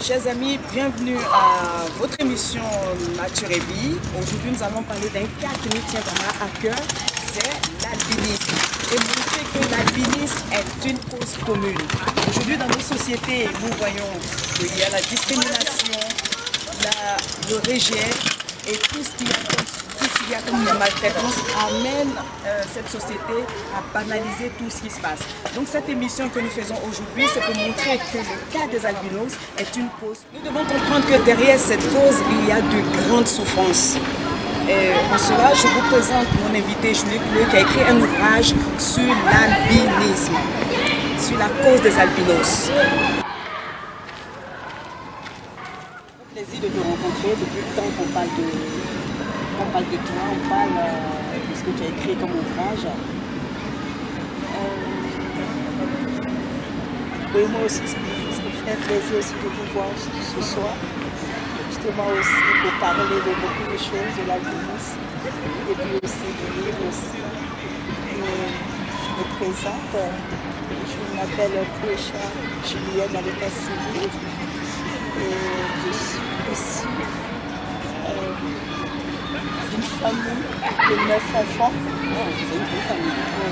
Chers amis, bienvenue à votre émission Nature et Vie. Aujourd'hui, nous allons parler d'un cas qui nous tient vraiment à cœur, c'est l'albinisme. Et montrer que l'albinisme est une cause commune. Aujourd'hui, dans nos sociétés, nous voyons qu'il y a la discrimination, le rejet et tout ce qu'il y a comme maltraitance amène cette société à banaliser tout ce qui se passe. Donc cette émission que nous faisons aujourd'hui, c'est pour montrer que le cas des albinos est une cause. Nous devons comprendre que derrière cette cause, il y a de grandes souffrances. Et en cela, je vous présente mon invité Julie Cleux qui a écrit un ouvrage sur l'albinisme, sur la cause des albinos. Plaisir de te rencontrer depuis le temps qu'on parle de toi, on parle de ce que tu as écrit comme ouvrage. Oui, moi aussi, ça me fait plaisir aussi de vous voir ce soir. Justement aussi pour parler de beaucoup de choses, de l'albinisme et puis aussi du livre aussi. Je me présente, je m'appelle Kouécha Julienne à l'état civil et je suis issue d'une famille de 9 enfants. Oh, c'est une grande famille. Oui.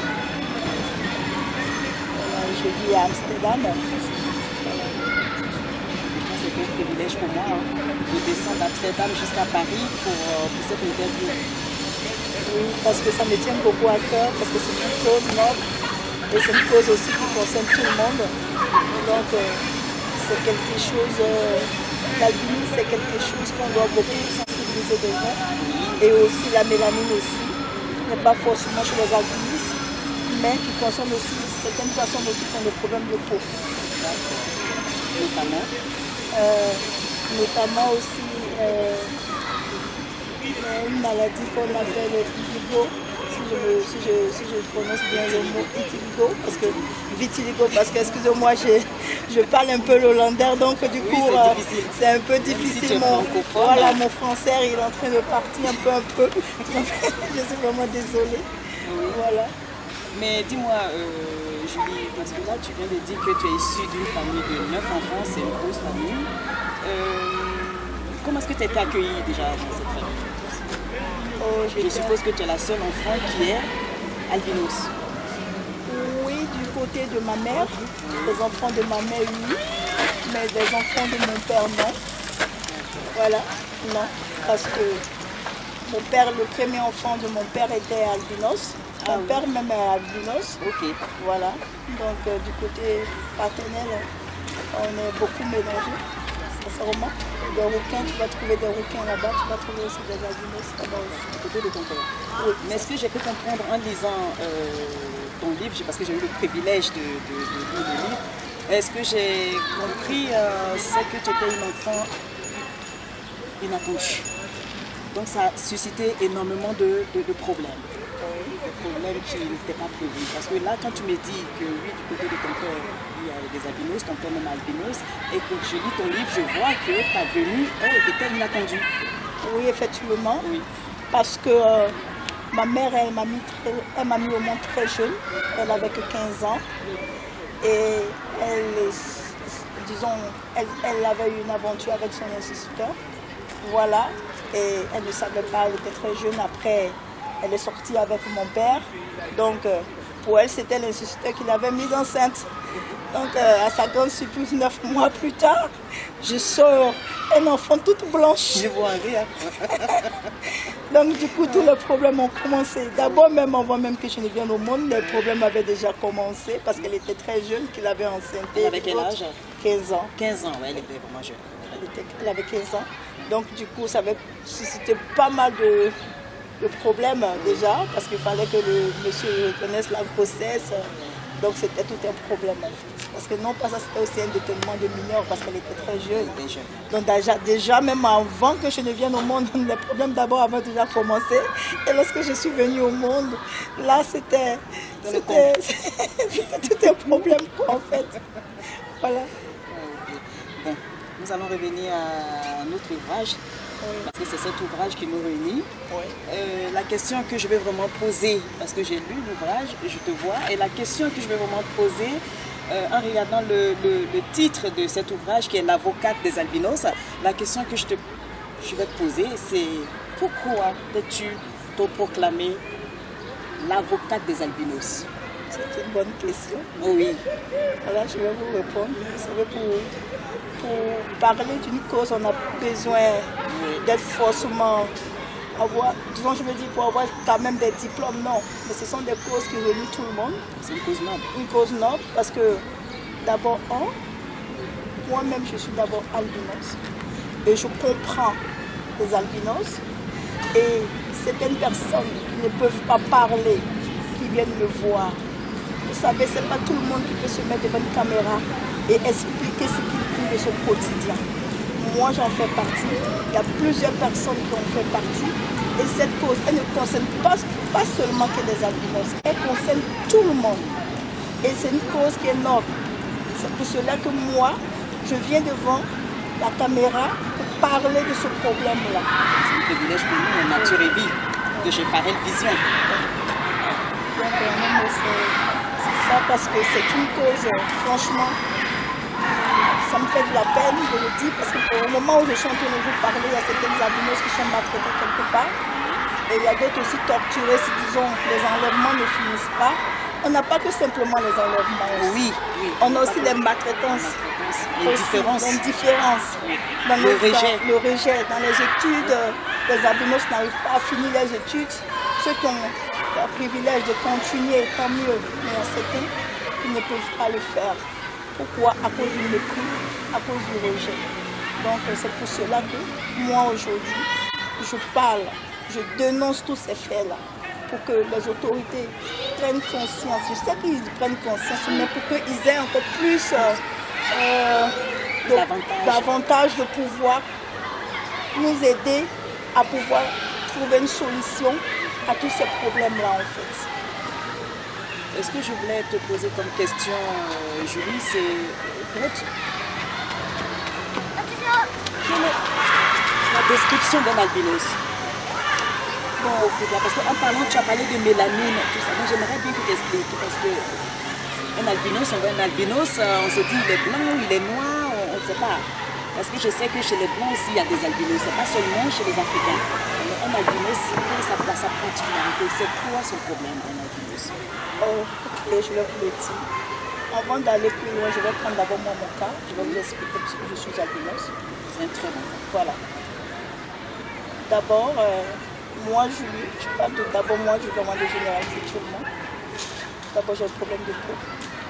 Je vis à Amsterdam. C'est un privilège pour moi de descendre d'Amsterdam jusqu'à Paris pour cette interview. Oui, parce que ça me tient beaucoup à cœur, parce que c'est une cause noble et c'est une cause aussi qui concerne tout le monde. Donc c'est quelque chose, l'albinisme c'est quelque chose qu'on doit beaucoup sensibiliser les gens. Et aussi la mélanine aussi, n'est pas forcément chez les albinistes, mais qui concerne aussi certaines personnes aussi qui ont des problèmes de peau. Notamment aussi une maladie qu'on appelle vitiligo, si je prononce bien le mot vitiligo, parce que excusez-moi, je parle un peu l'hollandais, donc du coup c'est un peu difficile. Voilà, mon français il est en train de partir un peu. Je suis vraiment désolée. Voilà. Mais dis-moi, Julie, parce que là tu viens de dire que tu es issue d'une famille de 9 enfants, c'est une grosse famille. Comment est-ce que tu as été accueillie déjà dans cette famille? Je suppose que tu es la seule enfant qui est albinos. Oui, du côté de ma mère, les enfants de ma mère, oui, mais les enfants de mon père, non. Voilà, non, parce que mon père, le premier enfant de mon père était albinos. Mon père même est albinos. Ok. Voilà, donc du côté paternel, on est beaucoup mélangés, sincèrement. Des rouquins, tu vas trouver des rouquins là-bas, tu vas trouver aussi des albinos là-bas aussi. À côté de ton père. Oui. Mais est-ce que j'ai pu comprendre en lisant ton livre, parce que j'ai eu le privilège de lire le livre, est-ce que j'ai compris, c'est que tu étais une enfant inattendue. Donc ça a suscité énormément de problèmes. Des problèmes qui n'étaient pas prévus. Parce que là, quand tu me dis que oui, du côté de ton père, il y a des albinos, ton père même albinos, et que je lis ton livre, je vois que ta venue était inattendue. Oui, effectivement. Oui. Parce que ma mère, elle m'a mis au monde très jeune. Elle avait que 15 ans. Et elle avait eu une aventure avec son instituteur. Voilà. Et elle ne savait pas, elle était très jeune. Après, elle est sortie avec mon père. Donc, pour elle, c'était l'instituteur qui l'avait mise enceinte. Donc, à sa grande surprise, 9 mois plus tard, je sors un enfant toute blanche. Je vois rien. Donc, du coup, tous les problèmes ont commencé. D'abord, même avant même que je ne vienne au monde, les problèmes avaient déjà commencé parce qu'elle était très jeune, qu'il avait enceinte. Elle avait quel âge? 15 ans. 15 ans, oui, elle était vraiment jeune. Elle avait 15 ans. Donc, du coup, ça avait suscité pas mal de problèmes déjà, parce qu'il fallait que le monsieur reconnaisse la grossesse. Donc, c'était tout un problème en fait. Parce que non pas ça, c'était aussi un détournement de mineur parce qu'elle était très jeune. Donc, déjà, même avant que je ne vienne au monde, les problèmes d'abord avaient déjà commencé. Et lorsque je suis venue au monde, là, c'était tout un problème quoi, en fait. Voilà. Bon, nous allons revenir à notre ouvrage. Parce que c'est cet ouvrage qui nous réunit. La question que je vais vraiment poser, parce que j'ai lu l'ouvrage, je te vois, et la question que je vais vraiment poser, en regardant le titre de cet ouvrage qui est l'avocate des albinos, la question que je vais te poser, c'est pourquoi t'es-tu proclamée l'avocate des albinos? C'est une bonne question. Oh oui. Alors je vais vous répondre. Vous savez, pour parler d'une cause, on a besoin d'être forcément avoir, disons, je veux dire, pour avoir quand même des diplômes, non. Mais ce sont des causes qui réunissent tout le monde. C'est une cause noble. Une cause noble parce que d'abord, moi-même je suis d'abord albinos et je comprends les albinos et certaines personnes qui ne peuvent pas parler, qui viennent me voir. Vous savez, ce n'est pas tout le monde qui peut se mettre devant une caméra et expliquer ce qu'il vit de son quotidien. Moi, j'en fais partie. Il y a plusieurs personnes qui en font partie. Et cette cause, elle ne concerne pas seulement que les albinos, elle concerne tout le monde. Et c'est une cause qui est noble. C'est pour cela que moi, je viens devant la caméra pour parler de ce problème-là. C'est un privilège pour nous, Nature et Vie, de chez Farel Vision. Donc, c'est ça parce que c'est une cause, franchement, ça me fait de la peine de le dire parce qu'au moment où je suis en train de vous parler, il y a certaines albinos qui sont maltraités quelque part. Et il y a d'autres aussi torturés si, disons, les enlèvements ne finissent pas. On n'a pas que simplement les enlèvements. Oui, oui. On a aussi les maltraitances. L'indifférence. Dans le rejet. Le rejet. Dans les études, les albinos n'arrivent pas à finir les études. Ceux qui ont le privilège de continuer, tant mieux. Mais il y a certains qui ne peuvent pas le faire. Pourquoi? À cause du mépris, à cause du rejet. Donc c'est pour cela que moi aujourd'hui, je parle, je dénonce tous ces faits-là pour que les autorités prennent conscience. Je sais qu'ils prennent conscience, mais pour qu'ils aient encore plus d'avantage de pouvoir nous aider à pouvoir trouver une solution à tous ces problèmes-là en fait. Ce que je voulais te poser comme question, Julie, c'est quelle est la description d'un albinos? Bon, parce qu'en parlant, tu as parlé de mélanine, tout ça. J'aimerais bien que tu expliques, parce qu'un albinos, on voit un albinos, on se dit il est blanc, il est noir, on ne sait pas. Parce que je sais que chez les blancs aussi, il y a des albinos, c'est pas seulement chez les Africains. Un albinos, quelle est sa particularité? C'est quoi son problème, un albinos? Ok, je vais vous le dire. Avant d'aller plus loin, je vais prendre d'abord mon cas. Je vais vous expliquer parce que je suis albinos. C'est un très bon cas. Voilà. D'abord, moi, Julie, je parle d'abord moi, je vais demander généraliser tout le monde. D'abord, j'ai un problème de peau.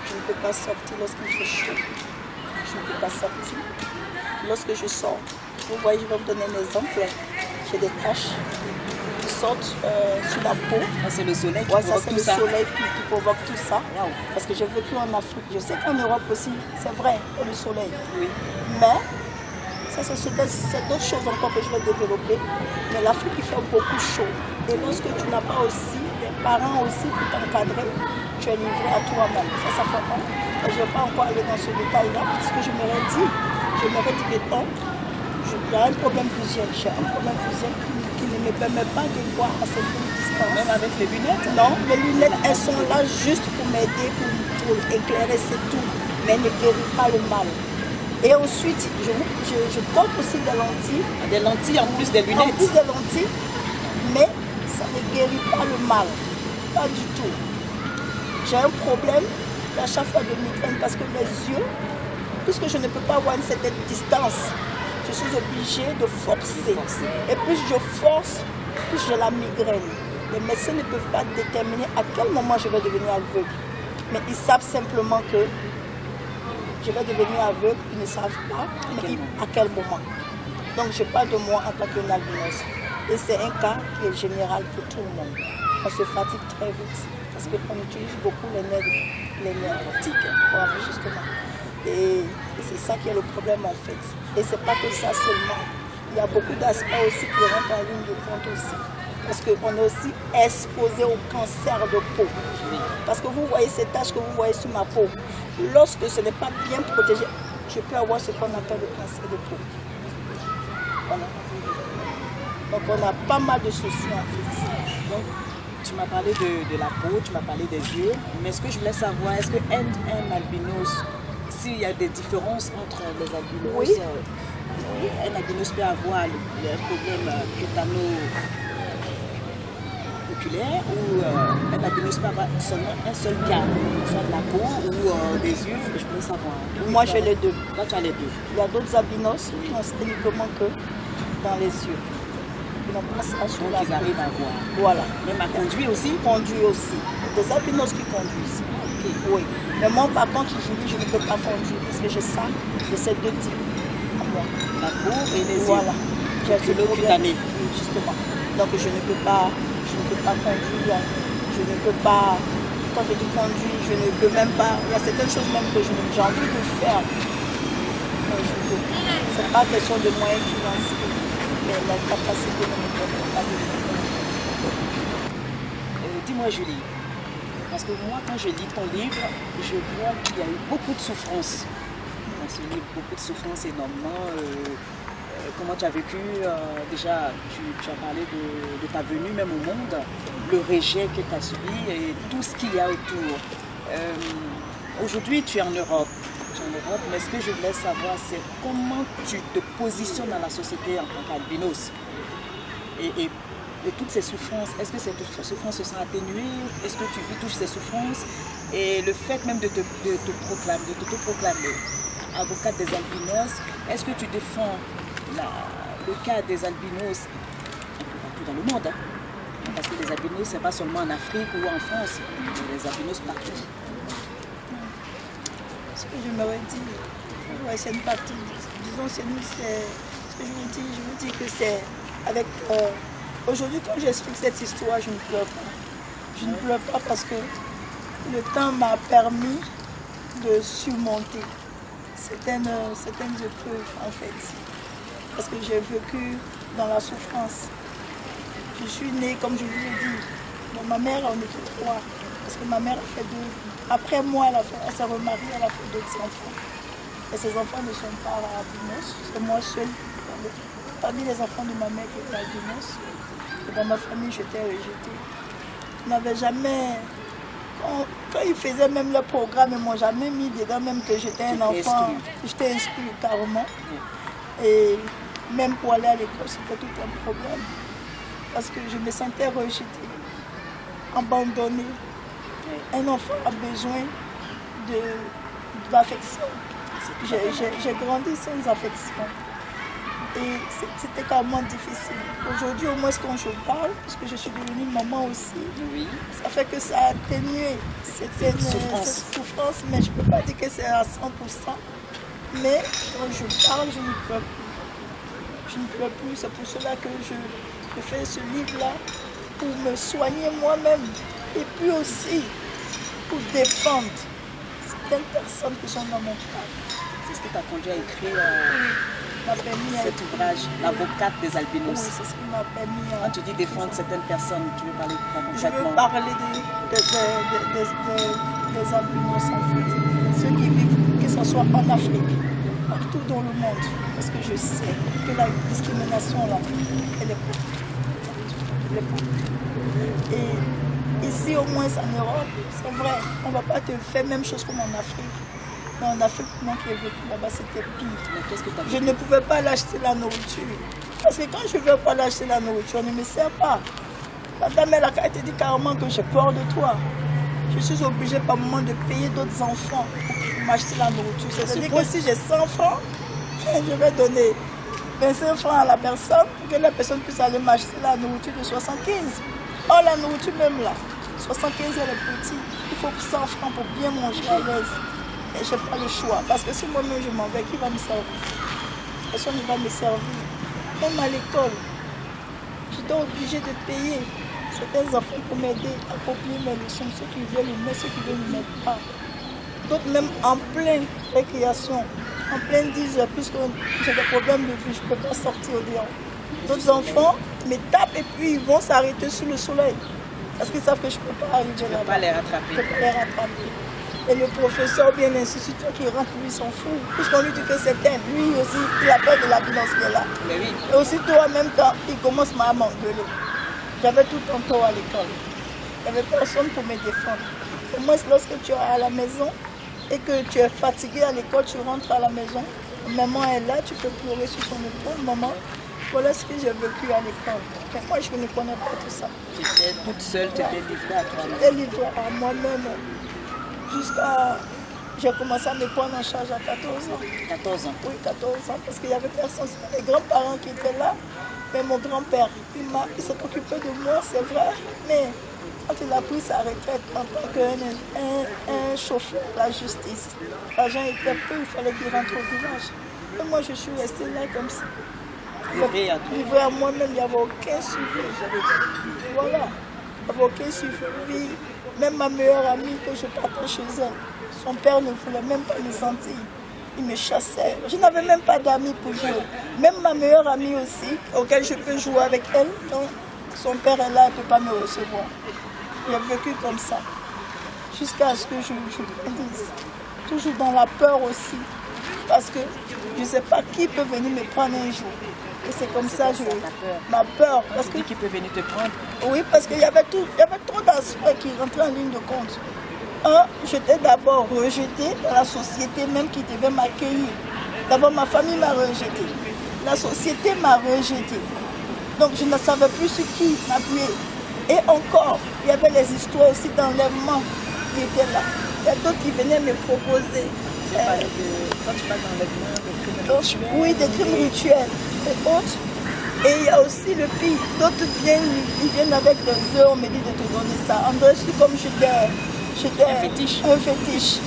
Je ne peux pas sortir lorsqu'il fait chaud. Je ne peux pas sortir. Lorsque je sors, vous voyez, je vais vous donner un exemple. J'ai des taches qui sortent sur la peau. C'est le soleil qui provoque tout ça. C'est le soleil qui provoque tout ça. Wow. Parce que j'ai vécu en Afrique. Je sais qu'en Europe aussi, c'est vrai, il y a le soleil. Oui. Mais, ça c'est d'autres choses encore que je vais développer. Mais l'Afrique, il fait beaucoup chaud. Et lorsque tu n'as pas aussi, les parents aussi pour t'encadrer, tu es livré à toi-même. Ça fait honte. Et je ne vais pas encore aller dans ce détail-là. Parce que je m'aurais dit que il y a un problème visuel. J'ai un problème visuel qui ne me permet pas de voir à certaines distances. Même avec les lunettes? Non, les lunettes, elles sont là juste pour m'aider, pour éclairer, c'est tout. Mais elles ne guérissent pas le mal. Et ensuite, je porte aussi des lentilles. Des lentilles en plus des lunettes? En plus des lentilles, mais ça ne guérit pas le mal. Pas du tout. J'ai un problème à chaque fois de migraine parce que mes yeux, puisque je ne peux pas avoir une certaine distance, je suis obligée de forcer. Et plus je force, plus j'ai la migraine. Les médecins ne peuvent pas déterminer à quel moment je vais devenir aveugle. Mais ils savent simplement que je vais devenir aveugle, ils ne savent pas à quel moment. Donc je parle de moi en tant qu'albinos. Et c'est un cas qui est général pour tout le monde. On se fatigue très vite parce qu'on utilise beaucoup les nerfs optiques. Voilà, justement. Et c'est ça qui est le problème en fait. Et c'est pas que ça seulement. Il y a beaucoup d'aspects aussi qui rentrent en ligne de compte aussi. Parce qu'on est aussi exposé au cancer de peau. Parce que vous voyez ces taches que vous voyez sur ma peau. Lorsque ce n'est pas bien protégé, je peux avoir ce qu'on appelle le cancer de peau. Voilà. Donc on a pas mal de soucis en fait. Donc, tu m'as parlé de la peau, tu m'as parlé des yeux, mais ce que je voulais savoir, est-ce qu'un albinos, s'il y a des différences entre les albinos, Oui. Un albinos peut avoir le problème oculaire ou un albinos peut avoir seulement un seul cas, soit de la peau ou des yeux, je voulais savoir. Moi, j'ai les deux. Là, tu as les deux. Il y a d'autres albinos qui n'ont uniquement que dans les yeux. Ils n'ont pas ça sur la Ils arrivent à voir. Voilà. Même à conduire aussi. Conduire aussi. Des albinos qui conduisent. Okay. Oui. Mais moi, par contre, je ne peux pas conduire parce que j'ai ça, de ces deux types. La peau et les yeux. Voilà. J'ai le cutané. Justement. Donc je ne peux pas conduire. Je ne peux pas, quand je dis conduire, je ne peux même pas. Il y a certaines choses même que j'ai envie de faire. Mais je peux. Ce n'est pas question de moyens financiers, mais la capacité ne me permet pas de le faire. Dis-moi Julie, parce que moi quand je lis ton livre, je vois qu'il y a eu beaucoup de souffrance. Dans ce livre, beaucoup de souffrance énormément. Comment tu as vécu, déjà tu as parlé de ta venue même au monde, le rejet que tu as subi et tout ce qu'il y a autour. Aujourd'hui tu es en Europe, mais ce que je voulais savoir c'est comment tu te positionnes dans la société en tant qu'albinos et toutes ces souffrances, est-ce que ces souffrances se sont atténuées? Est-ce que tu vis toutes ces souffrances? Et le fait même de t'auto-proclamer avocate des albinos, est-ce que tu défends le cas des albinos un peu partout dans le monde, hein? Parce que les albinos, ce n'est pas seulement en Afrique ou en France, mais les albinos partout. Ce que je m'aurais dit, ouais, c'est une partie, disons, c'est nous, c'est ce que je vous dis que c'est avec... aujourd'hui, quand j'explique cette histoire, je ne pleure pas. Je ne pleure pas parce que le temps m'a permis de surmonter certaines épreuves, en fait. Parce que j'ai vécu dans la souffrance. Je suis née, comme je vous l'ai dit, bon, ma mère en était 3, parce que ma mère a fait 2. Après moi, elle s'est remariée, elle a fait d'autres enfants. Et ces enfants ne sont pas albinos, c'est moi seule. Parmi les enfants de ma mère qui étaient albinos, et dans ma famille, j'étais rejetée. Je n'avais jamais... Quand ils faisaient même le programme, ils ne m'ont jamais mis dedans, même que j'étais un enfant. J'étais exclue carrément. Et même pour aller à l'école, c'était tout un problème. Parce que je me sentais rejetée, abandonnée. Un enfant a besoin d'affection. J'ai grandi sans affection. Et c'était carrément difficile. Aujourd'hui, au moins, quand je parle, parce que je suis devenue maman aussi, oui. Ça fait que ça a atténué cette souffrance, mais je ne peux pas dire que c'est à 100%. Mais quand je parle, je ne pleure plus. Je ne pleure plus. C'est pour cela que je fais ce livre-là, pour me soigner moi-même. Et puis aussi, pour défendre certaines personnes qui sont dans mon cas. C'est ce qui t'a conduit à écrire cet ouvrage, l'avocate des albinos. Oui, c'est ce qui m'a permis. Quand tu dis défendre certaines personnes, tu veux parler concrètement? Je veux parler des albinos, en fait. Ceux qui vivent, que ce soit en Afrique, partout dans le monde. Parce que je sais que la discrimination, là, elle est partout. Elle est partout. Et ici, au moins en Europe, c'est vrai, on ne va pas te faire la même chose comme en Afrique. Mais en Afrique, moi qui ai vécu là-bas, c'était pire. Je ne pouvais pas l'acheter la nourriture. Parce que quand je ne veux pas l'acheter la nourriture, on ne me sert pas. La dame, elle a te dit carrément que j'ai peur de toi. Je suis obligée par moment de payer d'autres enfants pour m'acheter la nourriture. C'est-à-dire que si j'ai 100 francs, je vais donner 25 francs à la personne pour que la personne puisse aller m'acheter la nourriture de 75. Oh, la nourriture même là, 75 elle est petite. Il faut 100 francs pour bien manger à l'aise. Et je n'ai pas le choix. Parce que si moi-même je m'en vais, qui va me servir? Personne ne va me servir. Même à l'école, j'étais obligée de payer certains enfants pour m'aider à copier mes leçons. Ceux qui veulent le mettre, ceux qui veulent ne mettre pas. D'autres même en pleine récréation, en pleine 10 heures, puisque j'ai des problèmes de vue, je ne peux pas sortir au dehors. D'autres enfants me tapent et puis ils vont s'arrêter sous le soleil. Parce qu'ils savent que je ne peux pas arriver là-bas. Tu ne peux pas les rattraper. Je ne peux pas les rattraper. Et le professeur, bien l'instituteur qui rentre, lui, s'en fout. Puisqu'on lui dit que c'est elle, lui aussi, il a peur de l'albinos qui est là. Mais oui. Et aussitôt, en même temps, il commence à m'engueuler. J'avais tout un tort à l'école. Il n'y avait personne pour me défendre. Au moins, lorsque tu es à la maison et que tu es fatigué à l'école, tu rentres à la maison, maman est là, tu peux pleurer sur son épaule, maman. Voilà ce que j'ai vécu à l'école. Mais moi, je ne connais pas tout ça. Tu étais toute seule, tu étais livrée à toi-même. J'étais livrée à moi-même jusqu'à... J'ai commencé à me prendre en charge à 14 ans. 14 ans. Oui, 14 ans, parce qu'il n'y avait personne. C'était mes grands-parents qui étaient là. Mais mon grand-père, il s'est occupé de moi, c'est vrai. Mais quand il a pris sa retraite en tant qu'un chauffeur de la justice, l'argent était peu, il fallait qu'il rentre au village. Et moi, je suis restée là comme ça. Livrée à moi-même, il n'y avait aucun suivi. Voilà, il n'y avait aucun suivi. Même ma meilleure amie que je partais chez elle, son père ne voulait même pas me sentir. Il me chassait. Je n'avais même pas d'amis pour jouer. Même ma meilleure amie aussi, auquel je peux jouer avec elle, quand son père est là, elle ne peut pas me recevoir. J'ai vécu comme ça, jusqu'à ce que je grandisse. Toujours dans la peur aussi, parce que je ne sais pas qui peut venir me prendre un jour. Et c'est comme ça, ma peur. Parce que, qui peut venir te prendre? Oui, parce qu'il y avait trop d'aspects qui rentraient en ligne de compte. J'étais d'abord rejetée dans la société même qui devait m'accueillir. D'abord, ma famille m'a rejetée. La société m'a rejetée. Donc, je ne savais plus sur qui m'appuyer. Et encore, il y avait les histoires aussi d'enlèvement qui étaient là. Il y a d'autres qui venaient me proposer. Quand tu parles d'enlèvement, des crimes rituels? Oui, des crimes rituels et autres. Et il y a aussi le pire. D'autres viennent avec des œufs, on me dit de te donner ça. En dessous, comme j'étais un fétiche. Un fétiche.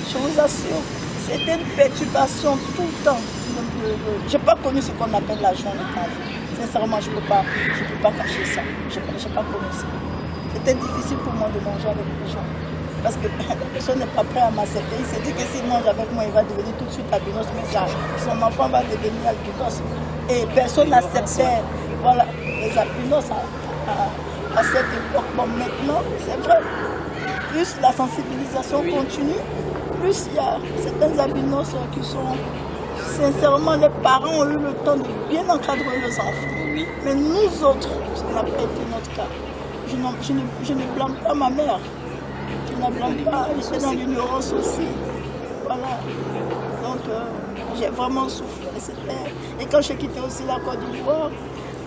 Je vous assure, c'était une perturbation tout le temps. Je n'ai pas connu ce qu'on appelle la journée de vie. Sincèrement, je ne peux pas cacher ça. Je n'ai pas connu ça. C'était difficile pour moi de manger avec les gens. Parce que la personne n'est pas prête à m'accepter. Il s'est dit que s'il mange avec moi, il va devenir tout de suite albinos. Mais ça, son enfant va devenir albinos. Et personne n'acceptait voilà, les albinos à cette époque. Bon, maintenant, c'est vrai. Plus la sensibilisation continue, plus il y a certains albinos qui sont... Sincèrement, les parents ont eu le temps de bien encadrer leurs enfants. Oui. Mais nous autres, ça n'a pas été notre cas. Je ne blâme pas ma mère. Je ne blâme pas, je suis dans l'ignorance aussi. Voilà. Donc, j'ai vraiment souffert. Et quand j'ai quitté aussi la Côte d'Ivoire,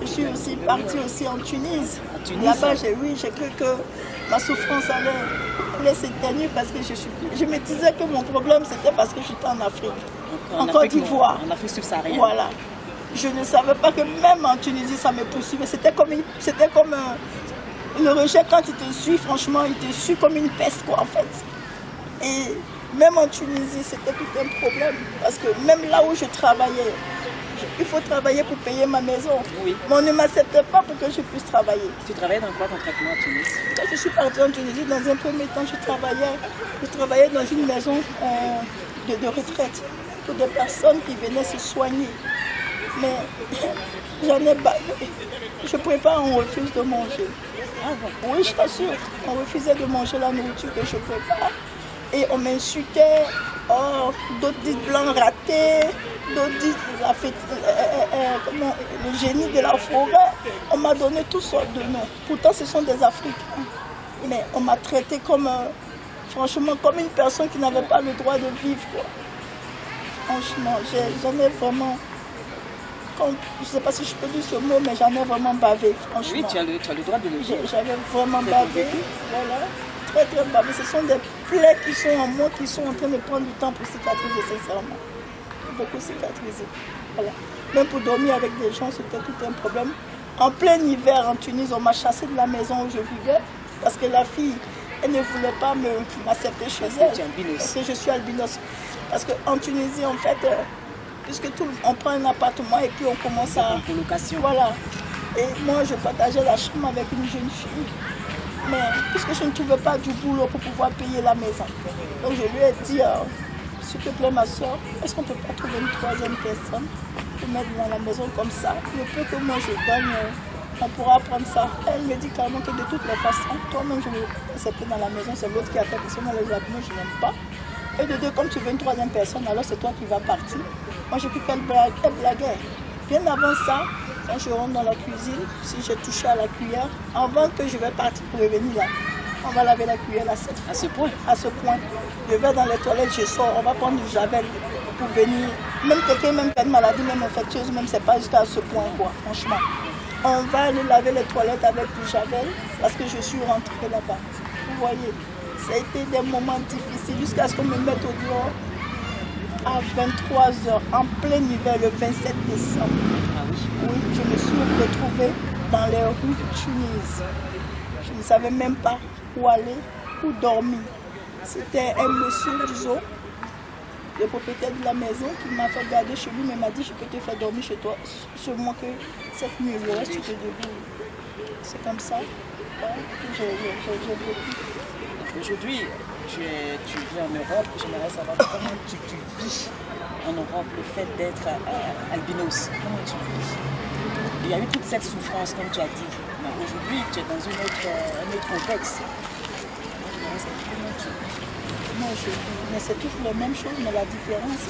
je suis aussi partie aussi en Tunisie. Là-bas, j'ai cru que ma souffrance allait s'éteindre parce que je me disais que mon problème, c'était parce que j'étais en Afrique. En Côte d'Ivoire. En Afrique subsaharienne. Voilà. Je ne savais pas que même en Tunisie, ça me poursuivait. C'était comme le rejet, quand il te suit, franchement, il te suit comme une peste, quoi, en fait. Et même en Tunisie, c'était tout un problème. Parce que même là où je travaillais, il faut travailler pour payer ma maison. Oui. Mais on ne m'acceptait pas pour que je puisse travailler. Tu travaillais dans quoi concrètement en Tunisie? Quand je suis partie en Tunisie, dans un premier temps, je travaillais dans une maison de retraite pour des personnes qui venaient se soigner. Mais j'en ai bavé. Je ne pouvais pas, on refuse de manger. Ah bon? Oui, je t'assure. On refusait de manger la nourriture que je prépare. Et on m'insultait. Oh, d'autres disent blanc raté, d'autres disent le génie de la forêt. On m'a donné toutes sortes de noms. Pourtant, ce sont des Africains. Mais on m'a traité comme, franchement, comme une personne qui n'avait pas le droit de vivre, quoi. Franchement, j'en ai vraiment... Je ne sais pas si je peux dire ce mot, mais j'en ai vraiment bavé, franchement. Oui, tu as le droit de le dire. J'avais vraiment bavé, voilà. Très, très bavé. Ce sont des plaies qui sont en moi, qui sont en train de prendre du temps pour cicatriser, sincèrement. Beaucoup cicatriser. Voilà. Même pour dormir avec des gens, c'était tout un problème. En plein hiver, en Tunisie, on m'a chassé de la maison où je vivais, parce que la fille, elle ne voulait pas m'accepter chez elle. Parce que je suis albinos. Parce qu'en Tunisie, en fait... puisque on prend un appartement et puis on commence à... Pour location. Voilà. Et moi, je partageais la chambre avec une jeune fille. Mais puisque je ne trouvais pas du boulot pour pouvoir payer la maison. Donc je lui ai dit, s'il te plaît ma soeur, est-ce qu'on ne peut pas trouver une troisième personne pour mettre dans la maison comme ça? Le peu que moi je gagne, on pourra prendre ça. Elle me dit carrément que de toutes les façons, toi-même je ne vais pas accepter dans la maison, c'est l'autre qui a fait, parce que moi les abonnés je n'aime pas. Et de deux, comme tu veux une troisième personne, alors c'est toi qui vas partir. Moi, j'ai cru qu'elle blaguait. Bien avant ça, quand je rentre dans la cuisine, si j'ai touché à la cuillère, avant que je vais partir pour revenir là, On va laver la cuillère à 7 fois. À ce point? À ce point. Je vais dans les toilettes, je sors, on va prendre du javel pour venir. Même quelqu'un même qui a une maladie, même infectieuse, même c'est pas jusqu'à ce point quoi, franchement. On va aller laver les toilettes avec du javel parce que je suis rentrée là-bas. Vous voyez, ça a été des moments difficiles jusqu'à ce qu'on me mette au dehors à 23h en plein hiver le 27 décembre. Ah oui? Oui, je me suis retrouvée dans les rues de Tunis. Je ne savais même pas où aller, où dormir. C'était un monsieur, disons, le propriétaire de la maison, qui m'a fait garder chez lui, mais m'a dit je peux te faire dormir chez toi, seulement que cette nuit, le reste, tu te débrouilles. C'est comme ça que j'ai vécu. Aujourd'hui, tu vis en Europe. J'aimerais savoir comment tu vis en Europe le fait d'être albinos. Comment tu vis? Il y a eu toute cette souffrance, comme tu as dit. Mais aujourd'hui, tu es dans un autre contexte. Moi, je vis. Mais c'est toujours la même chose, mais la différence,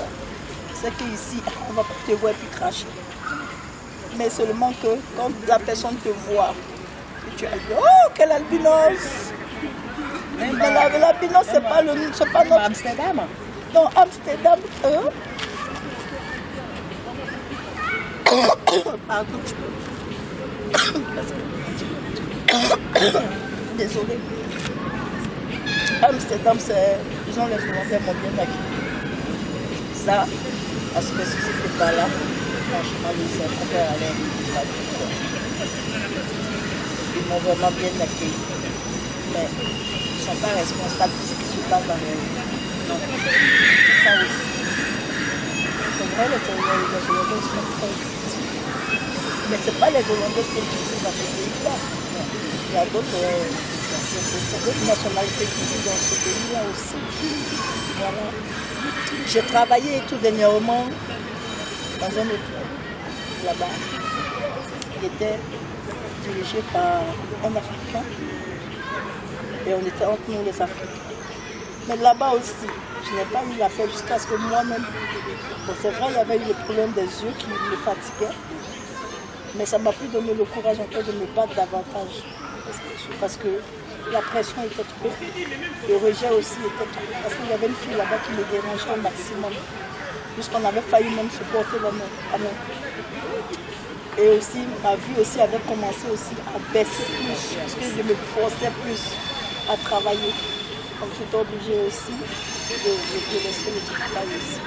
c'est qu'ici, on ne va pas te voir et puis cracher. Mais seulement que quand la personne te voit, que tu as dit, oh, quel albinos! Mais l'albinos, c'est pas notre... Amsterdam? Non, Amsterdam, Pardon, désolé. Amsterdam, c'est... Disons, les Hollandais m'ont bien accueilli. Ça, parce que si c'était pas là, franchement, je sais pas faire aller. Ils m'ont vraiment bien accueilli. Mais ils ne sont pas responsables de ce qui se passe dans les rues. Non. Ça aussi. C'est vrai, les Hollandais sont très gentils. Mais ce n'est pas les Hollandais qui vivent dans ce pays-là. Il y a d'autres nationalités qui vivent dans ce pays-là aussi. Voilà. J'ai travaillé tout dernièrement dans un hôtel là-bas. Il était dirigé par un Africain. Et on était entre nous les Africains. Mais là-bas aussi, je n'ai pas eu la paix jusqu'à ce que moi-même... Bon, c'est vrai, il y avait eu le problème des yeux qui me fatiguaient. Mais ça m'a plus donné le courage encore de me battre davantage. Parce que la pression était trop. Le rejet aussi était trop. Parce qu'il y avait une fille là-bas qui me dérangeait au maximum. Puisqu'on avait failli même se porter la main. Et aussi, ma vie aussi avait commencé aussi à baisser plus. Parce que je me forçais plus à travailler. Donc j'étais obligée aussi de laisser le travail aussi.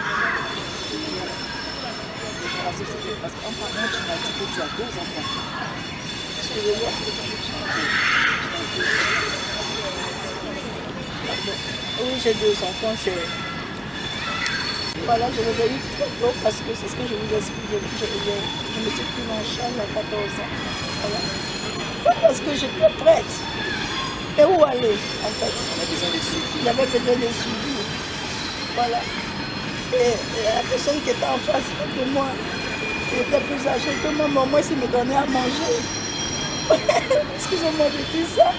Parce qu'en parlant, tu m'as dit que tu as 2 enfants. Excusez-moi. Oui, j'ai 2 enfants. Voilà, je les ai eu très tôt parce que c'est ce que je vous explique. Je me suis prise en charge à 14 ans. Voilà. Pas parce que j'étais prête. Et où aller en fait? On a besoin de suivi. J'avais besoin de suivi. Voilà. Et la personne qui était en face de moi, il était plus âgé que moi, mais au moins il me donnait à manger. Excusez-moi de dire ça.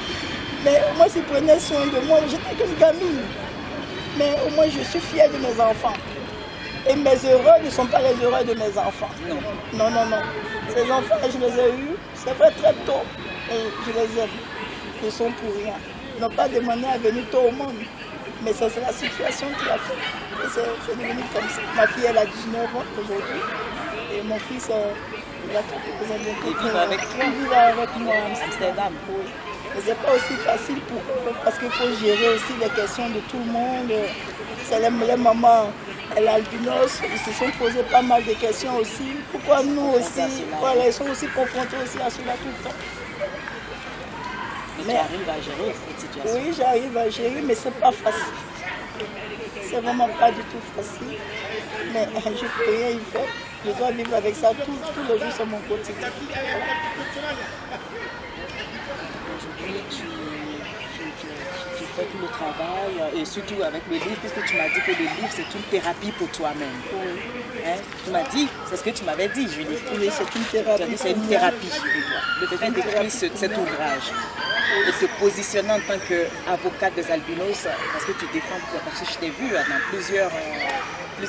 Mais au moins il prenait soin de moi. J'étais qu'une gamine. Mais au moins je suis fière de mes enfants. Et mes erreurs ne sont pas les erreurs de mes enfants. Non, non, non. Ces enfants, je les ai eus, c'est vrai, très tôt. Et je les aime. Ils sont pour rien. Ils n'ont pas demandé à venir tôt au monde. Mais c'est la situation qui a fait. Et c'est devenu comme ça. Ma fille, elle a 19 ans aujourd'hui. Et mon fils, il a 14 ans. Ils vivent avec toi? Ils vivent avec moi à Amsterdam. Oui. Mais ce n'est pas aussi facile pour eux parce qu'il faut gérer aussi les questions de tout le monde. C'est les mamans, l'albinos, ils se sont posés pas mal de questions aussi. Pourquoi nous aussi, voilà, ils sont aussi confrontés aussi à cela tout le temps. Mais tu arrives à gérer cette situation? Oui, j'arrive à gérer, mais c'est pas facile. C'est vraiment pas du tout facile. Mais je ne peux rien y faire. Je dois vivre avec ça tous les jours sur mon quotidien. Aujourd'hui, tu fais tout le travail, et surtout avec le livre, puisque tu m'as dit que le livre, c'est une thérapie pour toi-même. Oui. Hein? Tu m'as dit, c'est ce que tu m'avais dit, Julie. Oui, c'est une thérapie. C'est une thérapie pour toi. Le fait d'écrire cet ouvrage et te positionner en tant qu'avocate des albinos, parce que tu défends, parce que je t'ai vu dans plusieurs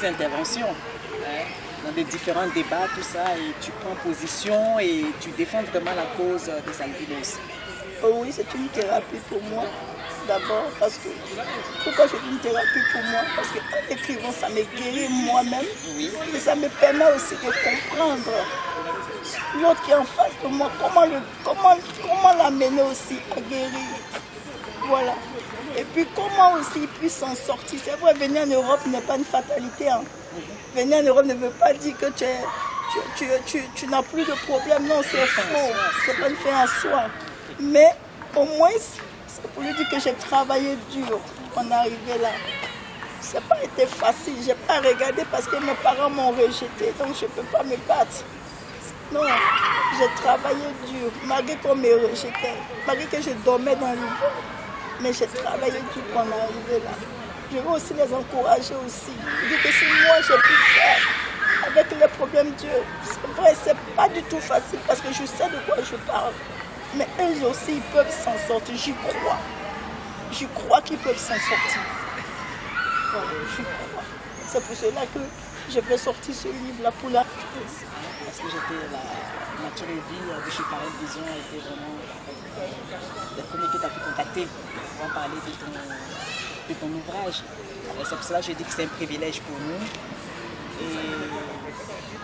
interventions, hein, dans des différents débats, tout ça, et tu prends position et tu défends vraiment la cause des albinos. Oh oui, c'est une thérapie pour moi. d'abord, parce que pourquoi je fais une thérapie pour moi? Parce qu'en écrivant, ça me guérit moi-même. Oui. Et ça me permet aussi de comprendre l'autre qui est en face de moi, comment l'amener aussi à guérir. Voilà. Et puis comment aussi il puisse s'en sortir. C'est vrai, venir en Europe n'est pas une fatalité. Hein. Venir en Europe ne veut pas dire que tu n'as plus de problème. Non, c'est faux. C'est pas une fin en soi. Mais au moins, c'est pour lui dire que j'ai travaillé dur pour en arriver là. Ça n'a pas été facile. Je n'ai pas regardé parce que mes parents m'ont rejeté. Donc je ne peux pas me battre. Non, j'ai travaillé dur. Malgré qu'on me rejetait. Malgré que je dormais dans l'hiver. Mais j'ai travaillé dur pour en arriver là. Je veux aussi les encourager aussi. Dire que si moi j'ai pu faire avec les problèmes Dieu, c'est vrai, c'est pas du tout facile parce que je sais de quoi je parle. Mais eux aussi, ils peuvent s'en sortir. J'y crois. J'y crois qu'ils peuvent s'en sortir. Voilà, j'y crois. C'est pour cela que je vais sortir ce livre-là pour la crise. Parce que j'étais la nature et vie de chez Parole Vision a été vraiment le premier que tu as pu contacter pour en parler de ton ouvrage. Et c'est pour cela que je dis que c'est un privilège pour nous. Et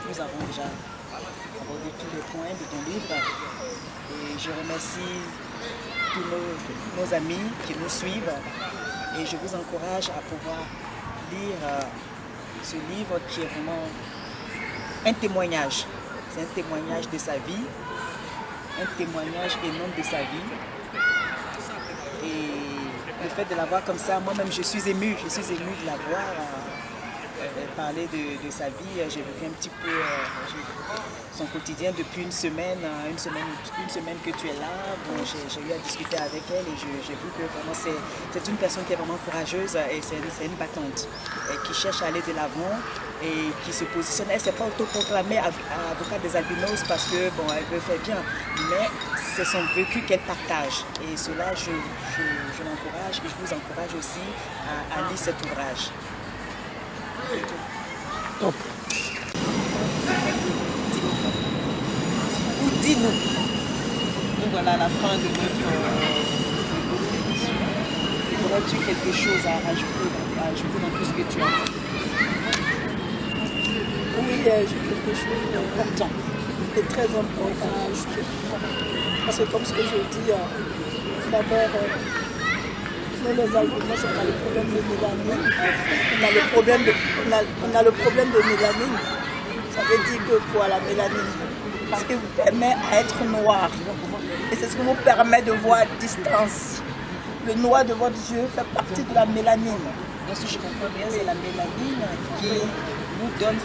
nous avons déjà abordé tous les points de ton livre. Et je remercie tous nos amis qui nous suivent. Et je vous encourage à pouvoir lire ce livre qui est vraiment un témoignage. C'est un témoignage de sa vie, un témoignage énorme de sa vie. Et le fait de la voir comme ça, moi-même je suis émue de la voir parler de sa vie. J'ai vécu un petit peu son quotidien depuis une semaine que tu es là. Bon, j'ai eu à discuter avec elle et j'ai vu que vraiment c'est une personne qui est vraiment courageuse et c'est une battante qui cherche à aller de l'avant et qui se positionne. Elle ne s'est pas autoproclamée avocate des albinos parce que bon, elle veut faire bien, mais c'est son vécu qu'elle partage. Et cela, je l'encourage et je vous encourage aussi à lire cet ouvrage. Top. Dis-nous, nous voilà à la fin de notre émission. Aurais-tu quelque chose à ajouter dans tout ce que tu as dit? Oui, j'ai quelque chose d'important et très important à ajouter. Parce que comme ce que je dis, d'abord, nous les albinos, on a le problème de mélanine. On a le problème de mélanine. Ça veut dire que quoi la mélanine? Parce que vous permet à être noir. Et c'est ce qui vous permet de voir à distance. Le noir de votre yeux fait partie de la mélanine. Donc, si je comprends bien, c'est la mélanine qui nous donne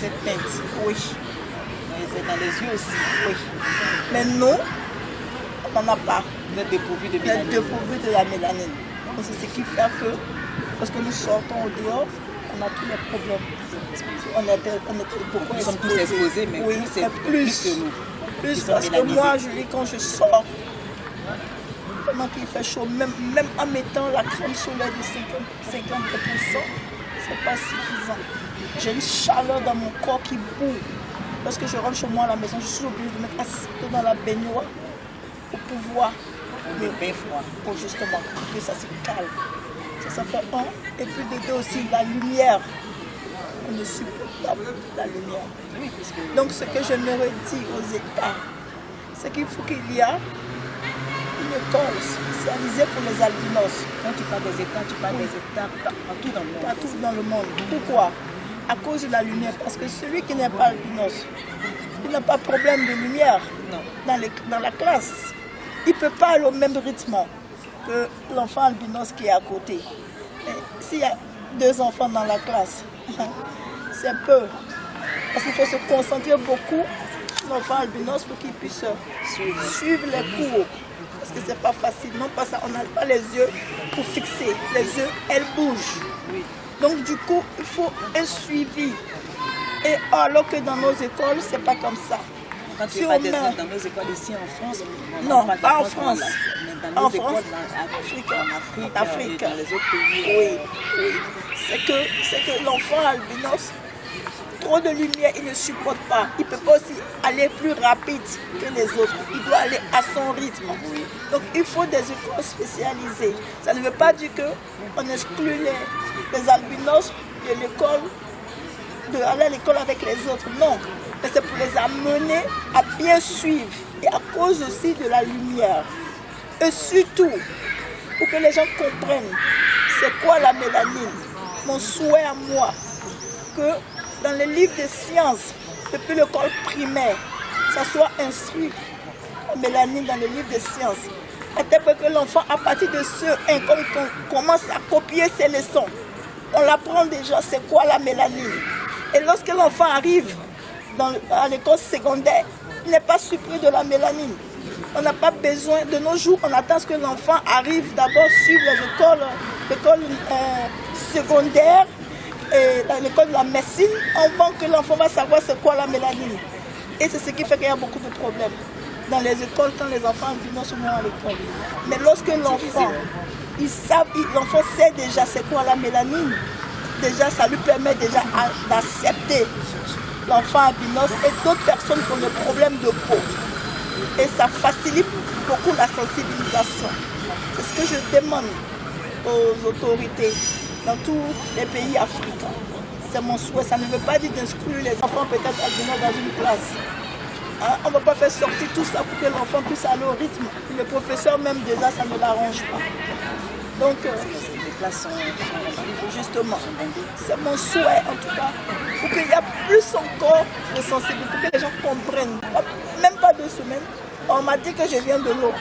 cette teinte. Oui. C'est dans les yeux aussi. Oui. Mais nous, on n'en a pas. Vous êtes dépourvus de On est mélanine. dépourvus de la mélanine. Donc c'est ce qui fait que, lorsque nous sortons au dehors, on a tous les problèmes. On était beaucoup Nous sommes tous exposés, mais oui, c'est mais plus que nous. Plus qui parce sommes que mélanisés. moi, je dis quand je sors, pendant qu'il fait chaud, même en mettant la crème solaire de 50%, c'est pas suffisant. J'ai une chaleur dans mon corps qui boue. Lorsque je rentre chez moi à la maison, je suis obligée de mettre assise dans la baignoire pour pouvoir Le bain froid. pour justement que ça se calme. Ça fait un. Et puis de deux aussi, la lumière. On ne supporte pas la lumière. Oui, puisque Donc ce que j'aimerais dire aux États, c'est qu'il faut qu'il y a une école spécialisée pour les albinos. quand tu parles des États, tu parles des États partout dans le monde. Partout dans le monde. Pourquoi? À cause de la lumière. Parce que celui qui n'est pas albinos, il n'a pas de problème de lumière Non. dans la classe. Il ne peut pas aller au même rythme que l'enfant albinos qui est à côté. S'il y a deux enfants dans la classe, c'est peu. Parce qu'il faut se concentrer beaucoup sur l'enfant albinos pour qu'il puisse suivre les cours. Parce que c'est pas facile. Non, pas ça. On n'a pas les yeux pour fixer. Les yeux, elles bougent. Oui. Donc du coup, il faut un suivi. Et alors que dans nos écoles, c'est pas comme ça. Quand tu Si parles on des met- autres dans nos écoles ici en France, on Non, parle de pas en mais France. dans nos En écoles France, en Afrique, Afrique. et dans les autres pays. Oui, oui. C'est que l'enfant albinos Trop de lumière, il ne supporte pas. Il ne peut pas aussi aller plus rapide que les autres. Il doit aller à son rythme. Donc il faut des écoles spécialisées. Ça ne veut pas dire qu'on exclut les albinos de l'école, d'aller à l'école avec les autres. Non, mais c'est pour les amener à bien suivre. Et à cause aussi de la lumière. Et surtout, pour que les gens comprennent c'est quoi la mélanine. Mon souhait à moi, que dans les livres de sciences, depuis l'école primaire, ça soit instruit, la mélanine dans les livres de sciences. À tel point que l'enfant, à partir de ce 1, quand on commence à copier ses leçons, on l'apprend déjà c'est quoi la mélanine. Et lorsque l'enfant arrive à l'école secondaire, il n'est pas surpris de la mélanine. On n'a pas besoin, de nos jours, on attend que l'enfant arrive d'abord sur l'école secondaire, et l'école de la médecine, avant que l'enfant va savoir c'est quoi la mélanine. Et c'est ce qui fait qu'il y a beaucoup de problèmes dans les écoles quand les enfants viennent souvent à l'école. Mais lorsque l'enfant sait déjà c'est quoi la mélanine, déjà ça lui permet déjà d'accepter l'enfant albinos et d'autres personnes qui ont des problèmes de peau. Et ça facilite beaucoup la sensibilisation. C'est ce que je demande aux autorités dans tous les pays africains. C'est mon souhait. Ça ne veut pas dire d'inclure les enfants peut-être albinos dans une classe. Hein? On ne va pas faire sortir tout ça pour que l'enfant puisse aller au rythme. Le professeur même déjà, ça ne l'arrange pas. Donc, Les classes sont justement, c'est mon souhait en tout cas, pour qu'il y ait plus encore de sensibilité, pour que les gens comprennent. Même pas 2 semaines, on m'a dit que je viens de l'eau.